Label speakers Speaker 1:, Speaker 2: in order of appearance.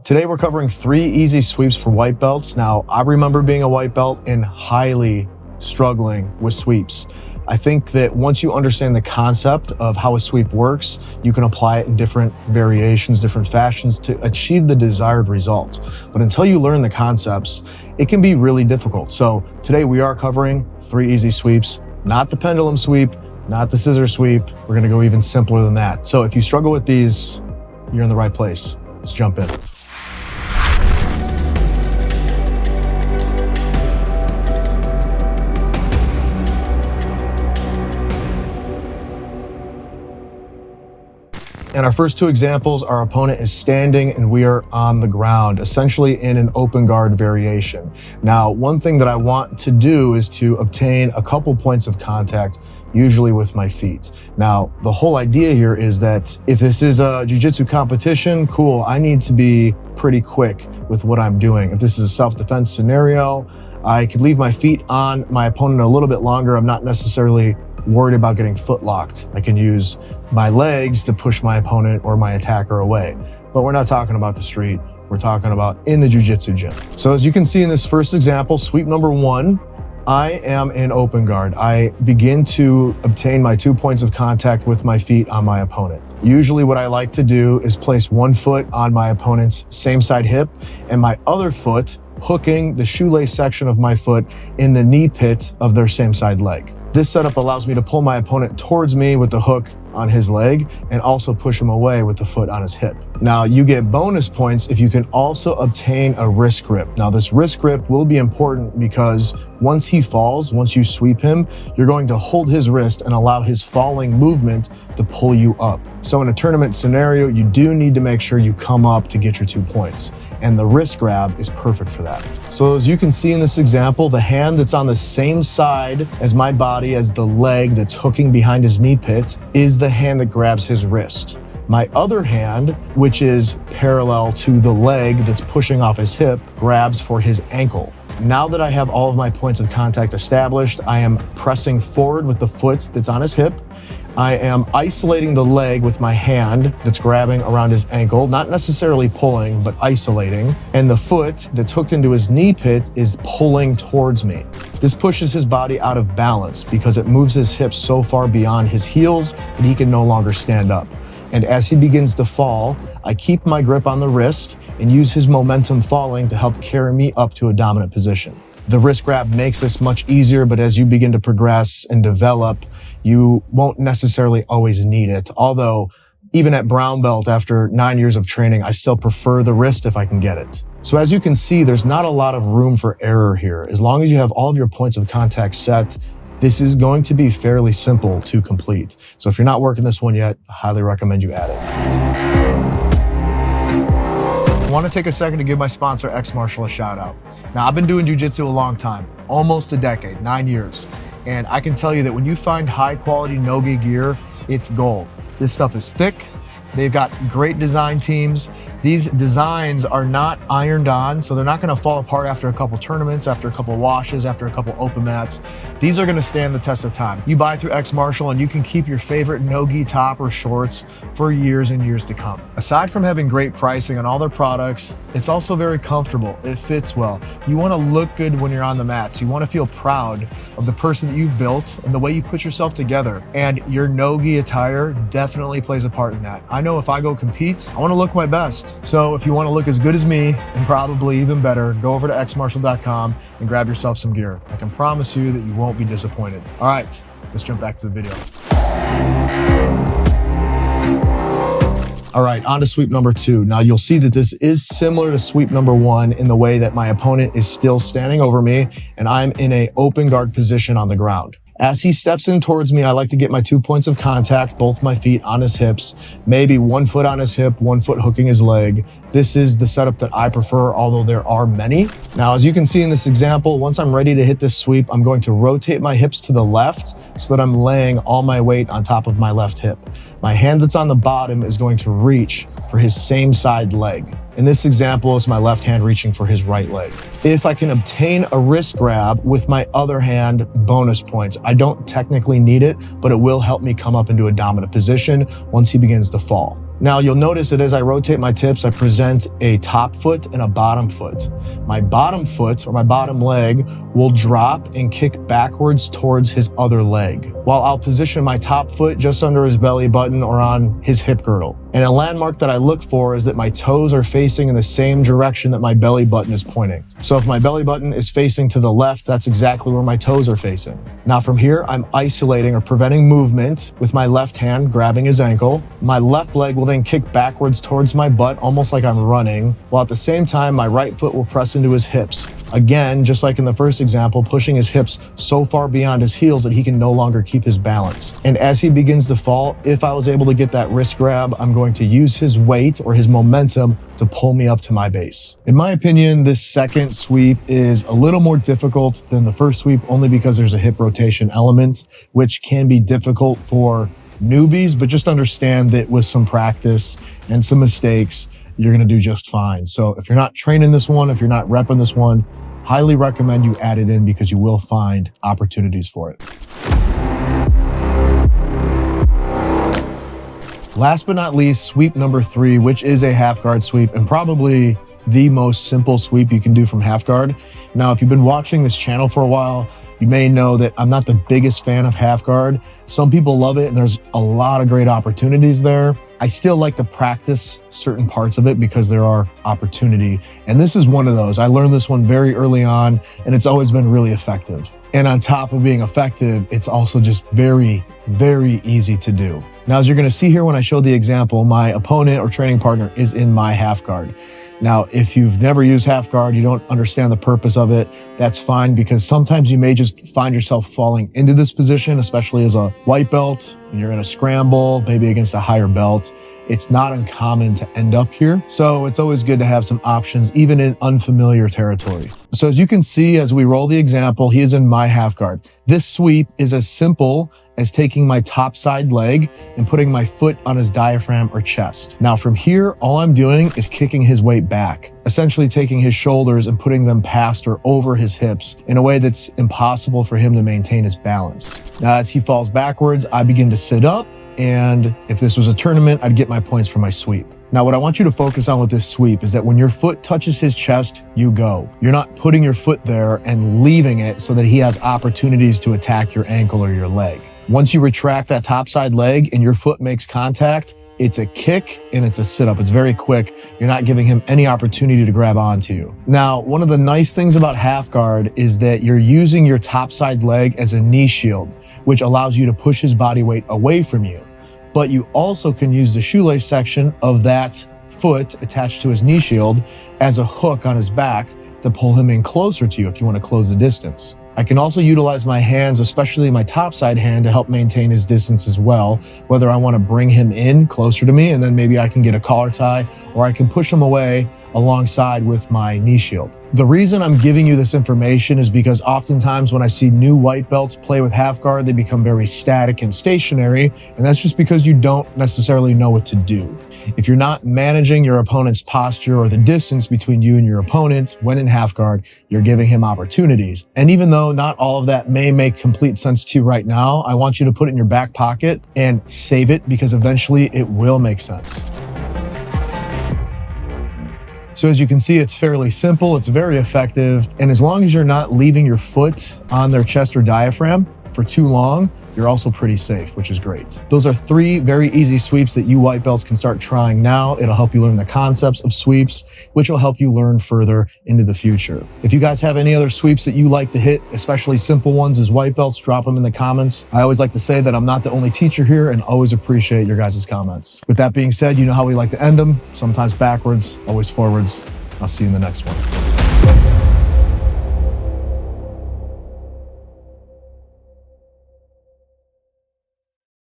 Speaker 1: Today we're covering 3 easy sweeps for white belts. Now, I remember being a white belt and highly struggling with sweeps. I think that once you understand the concept of how a sweep works, you can apply it in different variations, different fashions to achieve the desired result. But until you learn the concepts, it can be really difficult. So today we are covering 3 easy sweeps, not the pendulum sweep, not the scissor sweep. We're gonna go even simpler than that. So if you struggle with these, you're in the right place. Let's jump in. In our first 2 examples, our opponent is standing and we are on the ground, essentially in an open guard variation. Now, one thing that I want to do is to obtain a couple points of contact, usually with my feet. Now, the whole idea here is that if this is a jiu-jitsu competition, cool, I need to be pretty quick with what I'm doing. If this is a self-defense scenario, I could leave my feet on my opponent a little bit longer. I'm not necessarily worried about getting foot locked. I can use my legs to push my opponent or my attacker away. But we're not talking about the street. We're talking about in the jiu-jitsu gym. So as you can see in this first example, sweep number 1, I am in open guard. I begin to obtain my 2 points of contact with my feet on my opponent. Usually what I like to do is place one foot on my opponent's same side hip and my other foot hooking the shoelace section of my foot in the knee pit of their same side leg. This setup allows me to pull my opponent towards me with the hook on his leg and also push him away with the foot on his hip. Now, you get bonus points if you can also obtain a wrist grip. Now, this wrist grip will be important because once he falls, once you sweep him, you're going to hold his wrist and allow his falling movement to pull you up. So in a tournament scenario, you do need to make sure you come up to get your 2 points. And the wrist grab is perfect for that. So as you can see in this example, the hand that's on the same side as my body, as the leg that's hooking behind his knee pit, is the hand that grabs his wrist. My other hand, which is parallel to the leg that's pushing off his hip, grabs for his ankle. Now that I have all of my points of contact established, I am pressing forward with the foot that's on his hip. I am isolating the leg with my hand that's grabbing around his ankle, not necessarily pulling, but isolating. And the foot that's hooked into his knee pit is pulling towards me. This pushes his body out of balance because it moves his hips so far beyond his heels that he can no longer stand up. And as he begins to fall, I keep my grip on the wrist and use his momentum falling to help carry me up to a dominant position. The wrist grab makes this much easier, but as you begin to progress and develop, you won't necessarily always need it. Although, even at brown belt, after 9 years of training, I still prefer the wrist if I can get it. So as you can see, there's not a lot of room for error here. As long as you have all of your points of contact set, this is going to be fairly simple to complete. So if you're not working this one yet, I highly recommend you add it. I want to take a second to give my sponsor, X Martial, a shout out. Now, I've been doing jiu-jitsu a long time, almost a decade, 9 years. And I can tell you that when you find high quality no-gi gear, it's gold. This stuff is thick. They've got great design teams. These designs are not ironed on, so they're not gonna fall apart after a couple tournaments, after a couple washes, after a couple open mats. These are gonna stand the test of time. You buy through X Martial and you can keep your favorite no-gi top or shorts for years and years to come. Aside from having great pricing on all their products, it's also very comfortable. It fits well. You wanna look good when you're on the mats. You wanna feel proud of the person that you've built and the way you put yourself together. And your no-gi attire definitely plays a part in that. I know if I go compete, I wanna look my best. So if you wanna look as good as me, and probably even better, go over to xmartial.com and grab yourself some gear. I can promise you that you won't be disappointed. All right, let's jump back to the video. All right, on to sweep number 2. Now you'll see that this is similar to sweep number 1 in the way that my opponent is still standing over me and I'm in an open guard position on the ground. As he steps in towards me, I like to get my 2 points of contact, both my feet on his hips, maybe one foot on his hip, one foot hooking his leg. This is the setup that I prefer, although there are many. Now, as you can see in this example, once I'm ready to hit this sweep, I'm going to rotate my hips to the left so that I'm laying all my weight on top of my left hip. My hand that's on the bottom is going to reach for his same side leg. In this example, it's my left hand reaching for his right leg. If I can obtain a wrist grab with my other hand, bonus points. I don't technically need it, but it will help me come up into a dominant position once he begins to fall. Now you'll notice that as I rotate my tips, I present a top foot and a bottom foot. My bottom foot, or my bottom leg, will drop and kick backwards towards his other leg, while I'll position my top foot just under his belly button or on his hip girdle. And a landmark that I look for is that my toes are facing in the same direction that my belly button is pointing. So if my belly button is facing to the left, that's exactly where my toes are facing. Now from here, I'm isolating or preventing movement with my left hand grabbing his ankle. My left leg will then kick backwards towards my butt, almost like I'm running, while at the same time, my right foot will press into his hips. Again, just like in the first example, pushing his hips so far beyond his heels that he can no longer keep his balance. And as he begins to fall, if I was able to get that wrist grab, I'm going to use his weight or his momentum to pull me up to my base. In my opinion, this second sweep is a little more difficult than the first sweep, only because there's a hip rotation element, which can be difficult for newbies, but just understand that with some practice and some mistakes, you're gonna do just fine. So if you're not training this one, if you're not repping this one, highly recommend you add it in because you will find opportunities for it. Last but not least, sweep number 3, which is a half guard sweep and probably the most simple sweep you can do from half guard. Now, if you've been watching this channel for a while, you may know that I'm not the biggest fan of half guard. Some people love it and there's a lot of great opportunities there. I still like to practice certain parts of it because there are opportunity. And this is one of those. I learned this one very early on and it's always been really effective. And on top of being effective, it's also just very, very easy to do. Now, as you're gonna see here when I show the example, my opponent or training partner is in my half guard. Now, if you've never used half guard, you don't understand the purpose of it, that's fine, because sometimes you may just find yourself falling into this position, especially as a white belt, and you're in a scramble, maybe against a higher belt. It's not uncommon to end up here. So it's always good to have some options, even in unfamiliar territory. So as you can see, as we roll the example, he is in my half guard. This sweep is as simple as taking my top side leg and putting my foot on his diaphragm or chest. Now from here, all I'm doing is kicking his weight back, essentially taking his shoulders and putting them past or over his hips in a way that's impossible for him to maintain his balance. Now, as he falls backwards, I begin to sit up. And if this was a tournament, I'd get my points for my sweep. Now, what I want you to focus on with this sweep is that when your foot touches his chest, you go. You're not putting your foot there and leaving it so that he has opportunities to attack your ankle or your leg. Once you retract that top side leg and your foot makes contact, it's a kick and it's a sit-up. It's very quick. You're not giving him any opportunity to grab onto you. Now, one of the nice things about half guard is that you're using your top side leg as a knee shield, which allows you to push his body weight away from you. But you also can use the shoelace section of that foot attached to his knee shield as a hook on his back to pull him in closer to you if you want to close the distance. I can also utilize my hands, especially my top side hand, to help maintain his distance as well, whether I want to bring him in closer to me and then maybe I can get a collar tie, or I can push him away alongside with my knee shield. The reason I'm giving you this information is because oftentimes when I see new white belts play with half guard, they become very static and stationary, and that's just because you don't necessarily know what to do. If you're not managing your opponent's posture or the distance between you and your opponent when in half guard, you're giving him opportunities. And even though not all of that may make complete sense to you right now, I want you to put it in your back pocket and save it, because eventually it will make sense. So as you can see, it's fairly simple, it's very effective, and as long as you're not leaving your foot on their chest or diaphragm for too long, you're also pretty safe, which is great. Those are 3 very easy sweeps that you white belts can start trying now. It'll help you learn the concepts of sweeps, which will help you learn further into the future. If you guys have any other sweeps that you like to hit, especially simple ones as white belts, drop them in the comments. I always like to say that I'm not the only teacher here and always appreciate your guys' comments. With that being said, you know how we like to end them, sometimes backwards, always forwards. I'll see you in the next one.